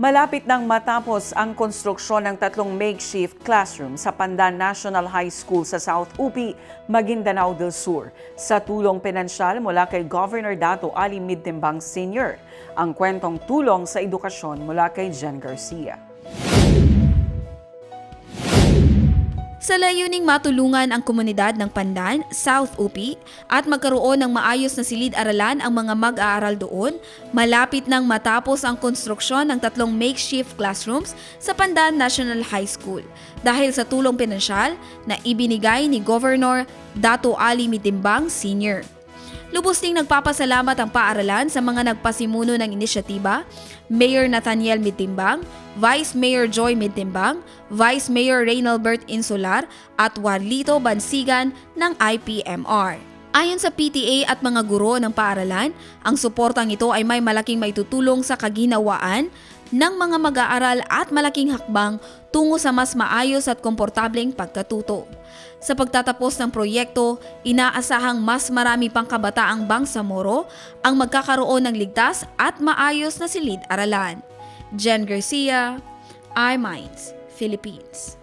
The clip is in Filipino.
Malapit nang matapos ang konstruksyon ng 3 makeshift classroom sa Pandan National High School sa South UP, Maguindanao del Sur sa tulong pinansyal mula kay Governor Dato Ali Midtimbang Sr. Ang kwentong tulong sa edukasyon mula kay Jen Garcia. Sa layuning matulungan ang komunidad ng Pandan, South UP at magkaroon ng maayos na silid-aralan ang mga mag-aaral doon, malapit nang matapos ang konstruksyon ng 3 makeshift classrooms sa Pandan National High School dahil sa tulong pinansyal na ibinigay ni Governor Dato Ali Midtimbang Sr. Lubos ding nagpapasalamat ang paaralan sa mga nagpasimuno ng inisyatiba, Mayor Nathaniel Midtimbang, Vice Mayor Joy Midtimbang, Vice Mayor Reynalbert Insular at Warlito Bansigan ng IPMR. Ayon sa PTA at mga guro ng paaralan, ang suportang ito ay may malaking maitutulong sa kaginawaan ng mga mag-aaral at malaking hakbang tungo sa mas maayos at komportableng pagkatuto. Sa pagtatapos ng proyekto, inaasahang mas marami pang kabataang Bangsamoro ang magkakaroon ng ligtas at maayos na silid-aralan. Jen Garcia, iMinds, Philippines.